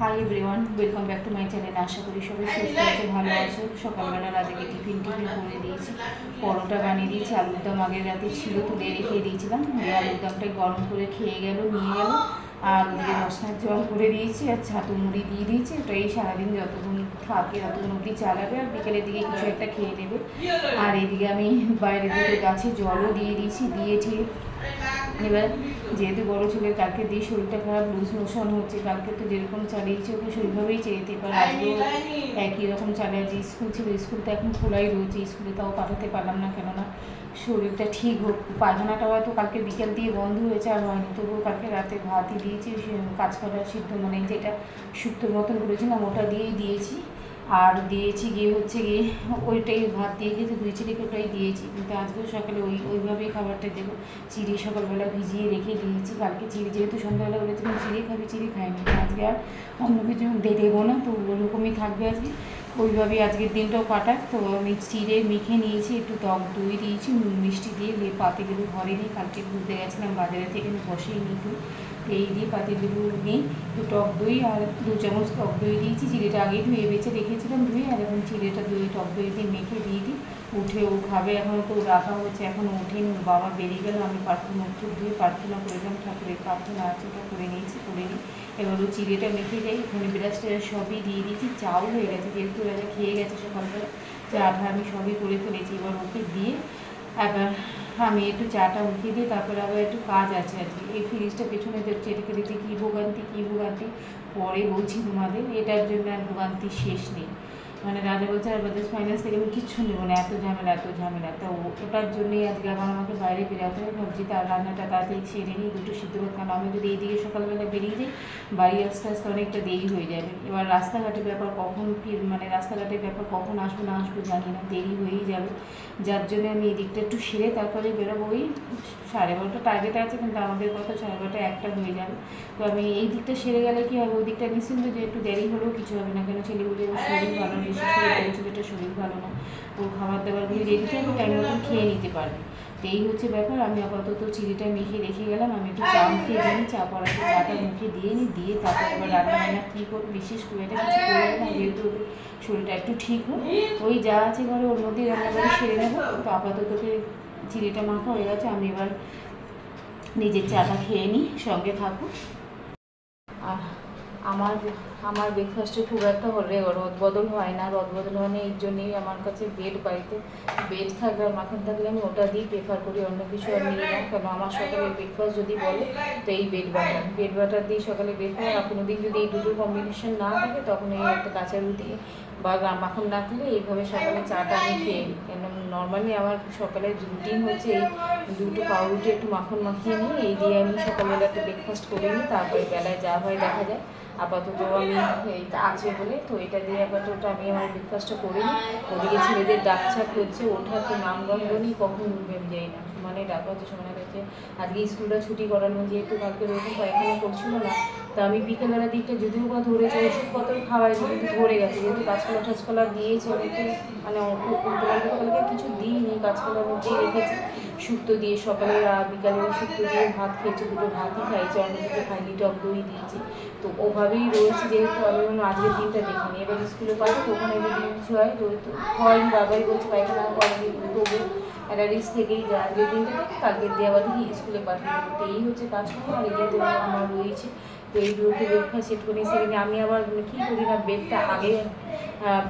High everyone, welcome back to my channel. আশা করি সবাই সুস্থ আছে, ভালো আছে। সকালবেলা আজকে টিফিন করে দিয়েছি, পরোটা বানিয়ে দিয়েছি। আলুর দম আগের রাতে ছিল, তুলে রেখে দিয়েছিলাম। এই আলুর দমটাই গরম করে খেয়ে গেল, নিয়ে গেল। আর ওদিকে মশলার জল করে দিয়েছি আর ছাতু মুড়ি দিয়ে দিয়েছি। ওটাই সারাদিন যতক্ষণ থাকে ততক্ষণ অবধি চালাবে, আর বিকেলের দিকে কিছু একটা খেয়ে নেবে। আর এদিকে আমি বাইরের দিকে গাছে জলও দিয়ে দিয়েছি, দিয়েছি। এবার যেহেতু বড়ো ছেলের কালকে দিয়ে শরীরটা খারাপ, লুজ মোশন হচ্ছে, কালকে তো যেরকম চালিয়েছে ওকে সেইভাবেই চেয়েতে। এবার আজকেও একই রকম চালিয়ে যে স্কুল ছিল, স্কুল তো এখন খোলাই রয়েছে, স্কুলে তাও পাঠাতে পারলাম না, কেননা শরীরটা ঠিক হোক। পায়খানাটা হয়তো কালকে বিকেল দিয়ে বন্ধ হয়েছে, আর হয়নি, তবুও কালকে রাতে ভাতই দিয়েছি, কাজ করার সিদ্ধ মানে যেটা শুক্তোর মতন করেছিলাম ওটা দিয়েই দিয়েছি। আর দিয়েছি গিয়ে ওইটাই ভাত দিয়ে গেছে, দুই ছেলেকে ওটাই দিয়েছি। কিন্তু আজকেও সকালে ওইভাবেই খাবারটা দেবো। চিড়ি সকালবেলা ভিজিয়ে রেখে দিয়েছি, কালকে চিড়ি যেহেতু সন্ধ্যাবেলা বলেছিলাম চিড়ি খাবি, চিড়ি খাইনি। আজকে আর অন্য কিছু দেবো না, তো ওরকমই থাকবে আজকে। ওইভাবেই আজকের দিনটাও কাটাক। তো আমি চিড়ে মেখে নিয়েছি, একটু টক দই দিয়েছি, মিষ্টি দিয়ে। পাতিলেবু ঘরে নিই, কালকে ঘুরতে গেছিলাম বাজারে থেকে, আমি বসেই নিই। এই দিয়ে পাতিলেবু নিই, একটু টক দই আর 2 চামচ টক দই দিয়েছি। চিড়েটা আগেই ধুয়ে বেছে রেখেছিলাম, ধুয়ে। আর এখন চিড়েটা দই টক দই দিয়ে মেখে দিয়ে দিই। উঠে ও খাবে, এখনও তো রাখা হচ্ছে, এখনও ওঠেনি। বাবা বেরিয়ে গেল, আমি প্রার্থনা ধুয়ে প্রার্থনা করেছিলাম, ঠাকুরের প্রার্থনা আছে ওটা করে নিয়েছি, করে নিই। এবার ও চিড়েটা মেখে যাই, ওখানে বিরাজ সবই দিয়ে দিয়েছি। চাও হয়ে গেছে, যেহেতু ওরা খেয়ে গেছে সকালবেলা, চাটা আমি সবই করে ফেলেছি। এবার ওকে দিয়ে এবার আমি একটু চাটা উঠিয়ে দিই, তারপরে আবার একটু কাজ আছে আজকে। এই ফ্রিজটা পেছনে দেখছি, এটাকে দেখছি কী ভোগান্তি। পরে বলছি তোমাদের, এটার জন্য আর ভোগান্তির শেষ নেই। মানে রাজা বলছে আর বাজাজ ফাইন্যান্স থেকে আমি কিচ্ছু নেবো না, এত ঝামেলা। তো ওটার জন্যই আজকে আবার আমাকে বাইরে বেরোতে হবে। ভাবছি তার রান্নাটা তাড়াতাড়ি সেরে নিই, দুটো সিদ্ধ করতে। কারণ আমি যদি এইদিকে সকালবেলা বেরিয়ে যাই, বাড়ি আস্তে আস্তে অনেকটা দেরি হয়ে যাবে। এবার রাস্তাঘাটের ব্যাপার কখন আসবো না আসবো জানি না, দেরি হয়েই যাবে। যার জন্য আমি এই দিকটা একটু সেরে তারপরে বেরোবো। ওই 12:30 টার্গেট আছে, কিন্তু আমাদের কথা 12:30 1টা হয়ে যাবে। তো আমি এই দিকটা সেরে গেলে কি হবে, ওই দিকটা নিশ্চিন্ত যে একটু দেরি হলেও কিছু হবে না। কেন ছেলেগুলোর শরীর ভালো নেই, বিশেষ করে বড় ছেলেটা শরীর ভালো না, ওর খাবার দাবারগুলি রেডিতে আমি টাইম মতন খেয়ে নিতে পারবে। তো এই হচ্ছে ব্যাপার। আমি আপাতত চিড়িটা মেখে রেখে গেলাম। আমি একটু চা মুখে দিই, চা পড়াতে চাটা মুখে দিয়ে নিই, দিয়ে তারপর আবার রান্না কী করবো বিশেষ করে এটা কিছু করবো না, যেহেতু শরীরটা একটু ঠিক হোক। ওই যা আছে ঘরে ওর মধ্যেই রান্নাবাড়ি সেরে নেবো। তো আপাতত চিড়িটা মাখা হয়ে গেছে, আমি এবার নিজের চাটা খেয়ে নিই, সঙ্গে থাকবো। আর আমার ব্রেকফাস্টে খুব একটা রদবদল হয় না, এর জন্যেই আমার কাছে বাড়িতে বেড থাকলে আর মাখন থাকলে আমি ওটা দিয়েই প্রেফার করি, অন্য কিছু আর নিই না। কারণ আমার সকালে ব্রেকফাস্ট যদি বলে তো এই বেড বাটার দিই সকালে ব্রেকফাস্ট। আর কোনো দিন যদি এই দুটোর কম্বিনেশন না থাকে, তখন এই একটা কাঁচা রুটি বা মাখন না থাকলে এইভাবে সকালে চাটা আমি খেয়ে নিই। কেন নর্মালি আমার সকালে রুটিন হচ্ছে এই দুটো পাউরুটি একটু মাখন মাখিয়ে নিই, এই দিয়ে আমি সকালবেলা একটা ব্রেকফাস্ট করে নিই। তারপরে বেলায় যা হয় দেখা যায়। আপাতত আমি এইটা আছে বলে তো এটা দিয়ে আপাতত আমি আমার ব্রেকফাস্টটা করে নিই। ওদিকে ছেলেদের ডাকছাক হচ্ছে, ওঠার তো নামগন্ধ নেই, কখন উঠবে আমি যাই না। মানে ডাকা হচ্ছে, সময় কাছে আজকে স্কুলটা ছুটি করানো, যেহেতু কালকে ওরকম পায়খানা করছিল না। তো আমি বিকেলবেলা দিকটা যদিও বা ধরেছে, ওষুধপত্র খাওয়াই কিন্তু ধরে গেছে, যেহেতু কাঁচকলা দিয়েছে অনেকটা। মানে কালকে কিছু দিইনি, কাঁচকলার মধ্যেই রেখেছি শুক্তো দিয়ে। সকালে বিকালে শুক্তো দিয়ে ভাত খেয়েছি, দুটো ভাতই খাইছি, অন্য কিছু খাইনি, টক দই দিয়েছি। তো ওভাবেই রয়েছে, যেহেতু আমি আজকের দিনটা দেখিনি। এবার স্কুলে পাঠাবো, ওখানে যদি কিছু হয় হয়নি, বাবাই বলছে পায়খানা করেনি, তবু একটা রিস্ক থেকেই যায়। আজকের দিনটা দেখে কালকের দিয়ে আবার দেখি স্কুলে পাঠিয়ে দেবো। তো এই হচ্ছে কাজকর্ম। আর এই তো আমার রয়েছে। তো এইগুলোকে ব্রেকফাস্ট সেট করে সেখানে আমি আবার কী করি না,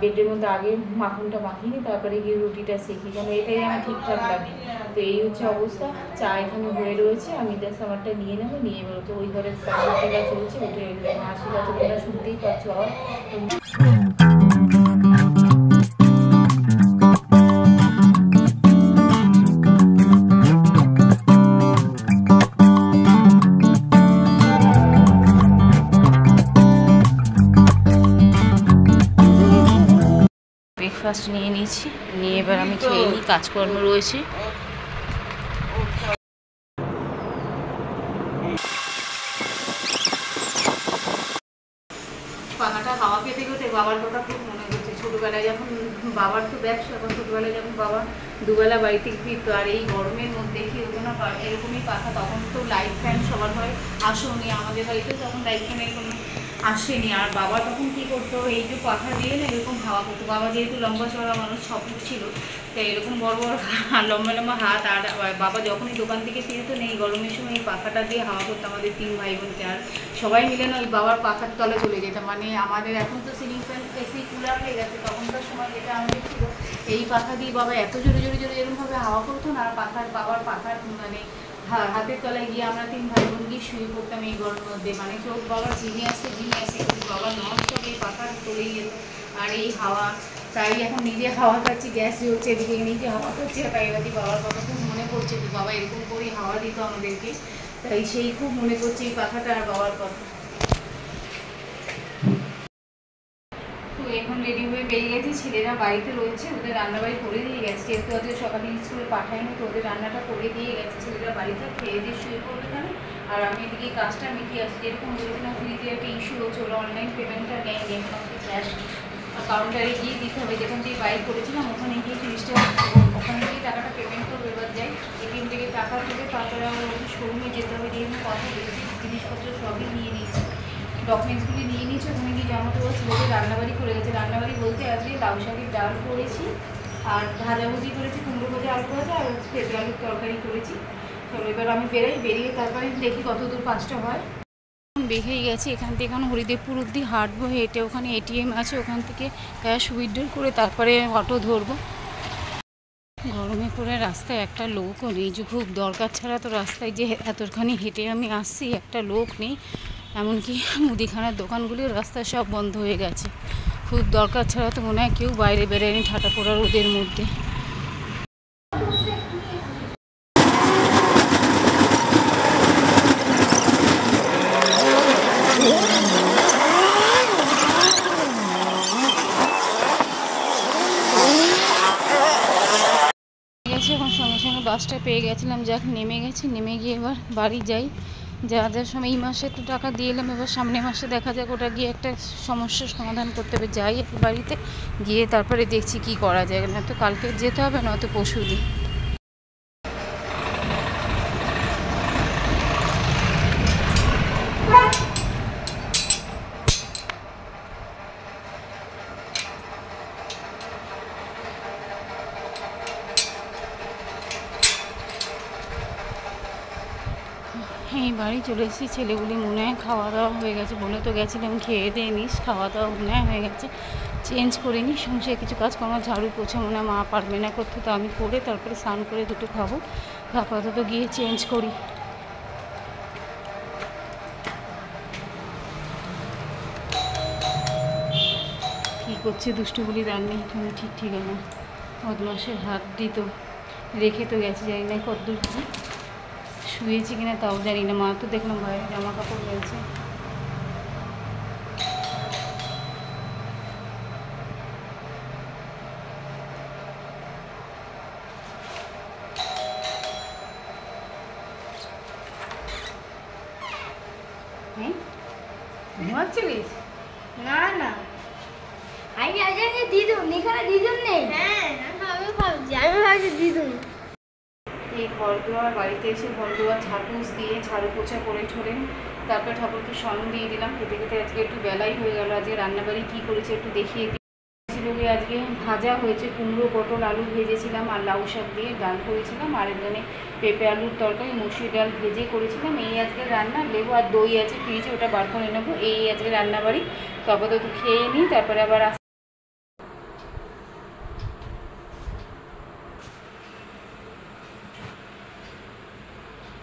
বেডের মধ্যে আগে মাখনটা মাখিয়ে নিই, তারপরে গিয়ে রুটিটা সেঁকি, কেন এটাই আমার ঠিকঠাক লাগে। তো এই হচ্ছে অবস্থা। চা এখানে হয়ে রয়েছে, আমি জাস্ট আমারটা নিয়ে নেবো, নিয়ে বেরোতে ওই ঘরের ফ্যানটা চলছে, উঠে হাসি কাছে তোমরা শুনতেই পাচ্ছ। আবার ব্রেকফাস্ট নিয়ে নিয়েছি, নিয়ে এবার আমি খেয়ে নিই, কাজকর্ম রয়েছে। পাখাটা হাওয়া খেতে খেতে বাবার কথা খুব মনে করছে। ছোটোবেলায় যখন বাবার তো ব্যবসা, এখন ছোটোবেলায় যখন বাবা দুবেলা বাড়িতে ফিরতো, আর এই গরমের মধ্যে কি হতো না এরকমই পাখা, তখন তো লাইট ফ্যান সবার হয় আসেনি, আমাদের বাড়িতেও তখন লাইট ফ্যান এরকম আসেনি। আর বাবা তখন কী করতো, এই যে পাখা দিয়ে না এরকম হাওয়া করতো। বাবা যেহেতু লম্বা চড়া মানুষ, 6 ফুট ছিল, তো এরকম বড় বড় লম্বা লম্বা হাত। আর বাবা যখনই দোকান থেকে ফিরতো না, এই গরমের সময় এই পাখাটা দিয়ে হাওয়া করতো আমাদের 3 ভাই বোনকে। আর সবাই মিলে না ওই বাবার পাখার তলে চলে যেতাম। মানে আমাদের এখন তো সিলিং ফ্যান, এসি, কুলার হয়ে গেছে, তখনকার সময় যেটা আমাদের ছিল, এই পাখা দিয়ে বাবা এত জোরে জোরে জোরে এরকমভাবে হাওয়া করতো না। আর বাবার পাখার মানে হাতের তলায় গিয়ে আমরা 3 ভাই বোন গিয়ে শুয়ে পড়তাম এই গরমের মধ্যে। মানে চোখ বাবা ঝিমে আসছে কিন্তু বাবা নষ্ট এই পাখার তলেই যেত। আর এই হাওয়া, তাই এখন নিজে হাওয়া খাচ্ছি, গ্যাস জ্বলছে, এদিকে নিজে হাওয়া করছে, তাই এবার বাবার কথা খুব মনে পড়ছে যে বাবা এরকম করেই হাওয়া দিত আমাদেরকে। তাই সেই খুব মনে করছে এই পাখাটা আর বাবার কথা। তো এখন রেডি হয়ে বেরিয়ে গেছি, ছেলেরা বাড়িতে রয়েছে, ওদের রান্নাবাড়ি করে দিয়ে গেছে, যেহেতু আজকে সকালে স্কুলে পাঠায়নি, তো ওদের রান্নাটা করে দিয়ে গেছে। ছেলেরা বাড়িতে খেয়ে দিয়ে শুয়ে পড়বে কেন। আর আমি এদিকে কাজটা মিটিয়ে আসছি, যেরকম বলেছিলাম ফ্রিজে একটা ইস্যু হচ্ছে, ওরা অনলাইন পেমেন্টটা নেয়নি, আমাকে ক্যাশ কাউন্টারে গিয়ে দিতে হবে। যেখান থেকে বাইক করেছিলাম ওখানে গিয়ে 30 টাকা, ওখানে গিয়ে টাকাটা পেমেন্ট করবে। এবার যাই এটিএম থেকে টাকা তুলে তারপরে আমার শোরুমে যেতে হবে, যেহেতু কথা বলেছি, জিনিসপত্র সবই নিয়ে নিয়েছি, ডকুমেন্টসগুলি নিয়ে নিয়েছি, ওখানে গিয়ে জমা দেবো। ছেলেদের রান্নাবাড়ি করে গেছে। রান্নাবাড়ি বলতে আজকে লাউ শাকের ডাল করেছি, আর ভাজাভুজি করেছি, কুমড়ো ভাজা, আলু ভাজা, আর পেঁপে আলুর তরকারি করেছি। চলো এবার আমি বেরিয়ে তারপরে দেখি কত দূর 5টা হয়। বেরিয়ে গেছি, এখান থেকে এখন হরিদেবপুর অব্দি হাঁটবো হেঁটে। ওখানে এটিএম আছে, ওখান থেকে ক্যাশ উইথড্রল করে তারপরে অটো ধরবো। গরমে করে রাস্তায় একটা লোকও নেই, যে খুব দরকার ছাড়া তো রাস্তায় যে এতখানি হেঁটে আমি আসছি, একটা লোক নেই। এমনকি মুদিখানার দোকানগুলিও রাস্তায় সব বন্ধ হয়ে গেছে। খুব দরকার ছাড়া তো মনে হয় কেউ বাইরে বেরোয়নি ঠাটা পোড়া রোদের মধ্যে। এখন সঙ্গে সঙ্গে বাসটা পেয়ে গেছিলাম, যাক নেমে গেছি। নেমে গিয়ে এবার বাড়ি যাই। যাওয়ার সময় এই মাসে একটু টাকা দিয়ে এলাম, এবার সামনের মাসে দেখা যাক, ওটা গিয়ে একটা সমস্যার সমাধান করতে হবে। যাই একটু বাড়িতে গিয়ে তারপরে দেখছি কি করা যায়, না তো কালকে যেতে হবে, নয়তো পরশু দিন। এই বাড়ি চলে এসেছি। ছেলেগুলি মনে হয় খাওয়া দাওয়া হয়ে গেছে, বলে তো গেছিলাম খেয়ে দিয়ে নিস, খাওয়া দাওয়া মনে হয় হয়ে গেছে। চেঞ্জ করে নিই, সংসারে কিছু কাজকর্ম ঝাড়ু পোছা মনে হয় মা পারবে না করতে, তো আমি করে তারপরে স্নান করে দুটো খাবো। আপাতত গিয়ে চেঞ্জ করি। কী করছে দুষ্টুগুলি রান্না এখানে ঠিক ঠিকানা, বদমাসের হাত দিত, রেখে তো গেছে, জানি না কতদূর কি শুয়েছি কিনা তাও জানি না। মা তো দেখলাম বাইরে জামা কাপড় রয়েছে। হ্যাঁ ঘুমাচ্ছিলিস? না না, আমি আজকে দিদুন, এখানে দিদুন নেই। হ্যাঁ আমি ভাবছি দিদুন। এই ঘর দুয়ার বাড়িতে এসে ঘর দুয়ার ঝাড়ুস দিয়ে ঝাড়ু পোছা করে ঠোরে, তারপরে ঠাকুরকে স্মরণ দিয়ে দিলাম। খেতে খেতে আজকে একটু বেলাই হয়ে গেল। আজকে রান্নাবাড়ি কী করেছে একটু দেখিয়ে দিয়েছিল। আজকে ভাজা হয়েছে, কুমড়ো পটল আলু ভেজেছিলাম, আর লাউ শাক দিয়ে ডাল করেছিলাম, আর এখানে পেঁপে আলুর তরকারি মসুর ডাল ভেজে করেছিলাম। এই আজকে রান্না। লেবু আর দই আছে ফ্রিজে, ওটা বার করে নেবো। এই আজকে রান্নাবাড়ি। তো আপাতত খেয়ে নিই, তারপরে আবার